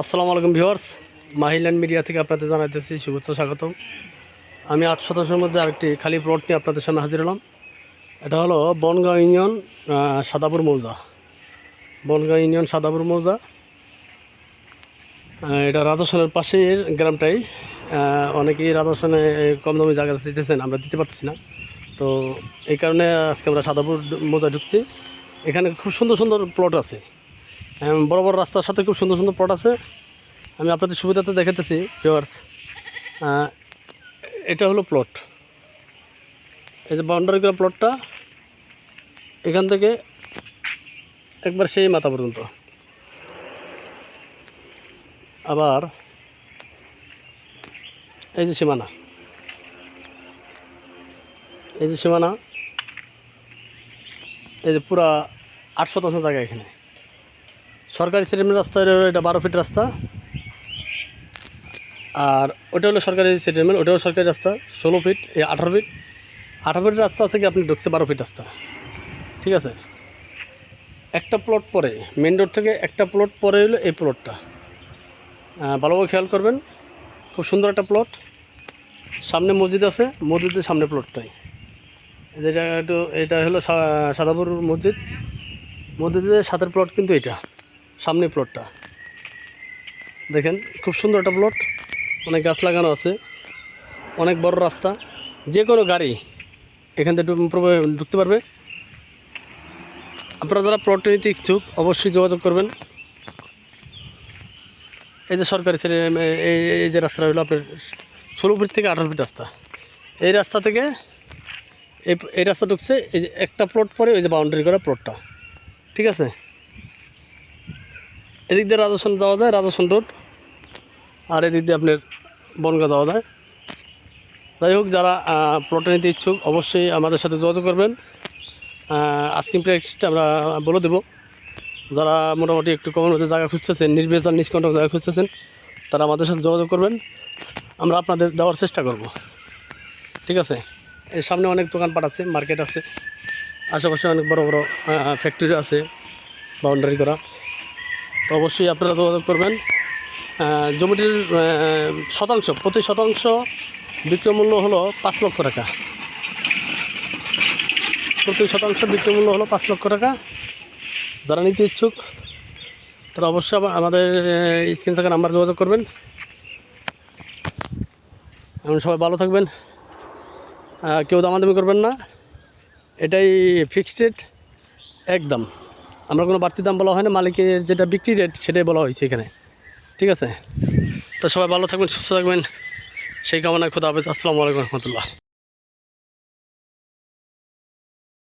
আসসালামু আলাইকুম viewers, মাহিল্যান্ড media থেকে আপনাদের জানাইতেছি শুভেচ্ছা স্বাগতম। আমি 8 শতাংশের মধ্যে আরেকটি খালি প্লট নিয়ে আপনাদের সামনে হাজির হলাম। এটা হলো বনগাঁও ইউনিয়ন সাদাপুর মৌজা। বনগাঁও ইউনিয়ন সাদাপুর মৌজা, এটা রাজস্থানের পাশের গ্রামটাই। অনেকেই রাজস্থানে কম দামি জায়গা দিতেছেন, আমরা দিতে পারতেছি না। তো এই কারণে আজকে আমরা সাদাপুর মৌজায় ঢুকছি। এখানে খুব সুন্দর সুন্দর প্লট আছে, বড় বড় রাস্তার সাথে খুব সুন্দর সুন্দর প্লট আছে। আমি আপনাদের সুবিধাতে দেখাতেছি ভিউয়ার্স। এটা হলো প্লট, এই যে বাউন্ডারি করা প্লটটা, এখান থেকে একবার সেই মাথা পর্যন্ত। আবার এই যে সীমানা, এই যে সীমানা, এই যে পুরা 8 শতাংশ জায়গা এখানে। সরকারি সেটেলমেন্ট রাস্তা, এটা 12 ফিট রাস্তা। আর ওটা হলো সরকারি সেটেলমেন্ট, ওটাও সরকারি রাস্তা 16 ফিট, এই 18 ফিট। 18 ফিট রাস্তা থেকে আপনি ঢুকছে 12 ফিট রাস্তা, ঠিক আছে। একটা প্লট পরে, মেন রোড থেকে একটা প্লট পরে হলো এই প্লটটা। ভালোভাবে খেয়াল করবেন, খুব সুন্দর একটা প্লট। সামনে মসজিদ আছে, মসজিদের সামনে প্লটটাই। যেটা একটু, এটা হলো সাদাপুর মসজিদ, মসজিদের সাথের প্লট কিন্তু এটা, সামনে প্লটটা দেখেন। খুব সুন্দর একটা প্লট, অনেক গাছ লাগানো আছে, অনেক বড় রাস্তা, যে কোনো গাড়ি এখান থেকে ঢুকতে পারবে। আপনারা যারা প্লটে নিতে ইচ্ছুক অবশ্যই যোগাযোগ করবেন। এই যে সরকারি ছেড়ে এই যে রাস্তাটা হলো আপনার 16 ফিট থেকে 18 ফিট রাস্তা। এই রাস্তা থেকে এই রাস্তা ঢুকছে, এই যে একটা প্লট পরে ওই যে বাউন্ডারি করা প্লটটা, ঠিক আছে। এদিক দিয়ে রাজস্থান যাওয়া যায়, রাজস্থান রোড, আর এদিক দিয়ে আপনার বনগাঁ যাওয়া যায়। যাই হোক, যারা প্লটে নিতে ইচ্ছুক অবশ্যই আমাদের সাথে যোগাযোগ করবেন। আস্কিং প্রাইসটা আমরা বলে দেবো। যারা মোটামুটি একটু কমের মধ্যে জায়গা খুঁজতেছেন, নির্ভেজাল নিষ্কণ্টক জায়গা খুঁজতেছেন, তারা আমাদের সাথে যোগাযোগ করবেন, আমরা আপনাদের দেওয়ার চেষ্টা করব, ঠিক আছে। এর সামনে অনেক দোকানপাট আছে, মার্কেট আছে, আশেপাশে অনেক বড় বড় ফ্যাক্টরি আছে বাউন্ডারি করা। তো অবশ্যই আপনারা যোগাযোগ করবেন। জমিটির শতাংশ, প্রতি শতাংশ বিক্রয় মূল্য হলো 5 লক্ষ টাকা। প্রতি শতাংশ বিক্রয় মূল্য হলো 5 লক্ষ টাকা। যারা নিতে ইচ্ছুক তারা অবশ্যই আমাদের স্ক্রিন থাকা নাম্বার যোগাযোগ করবেন। এখন সবাই ভালো থাকবেন, কেউ দামাদামি করবেন না, এটাই ফিক্সড রেট একদম। আমরা কোনো বাড়তি দাম বলা হয় না, মালিকের যেটা বিক্রি রেট সেটাই বলা হয়েছে এখানে, ঠিক আছে। তো সবাই ভালো থাকবেন, সুস্থ থাকবেন, সেই কামনায় খোদা হাফেজ। আসসালামু আলাইকুম রহমতুল্লাহ।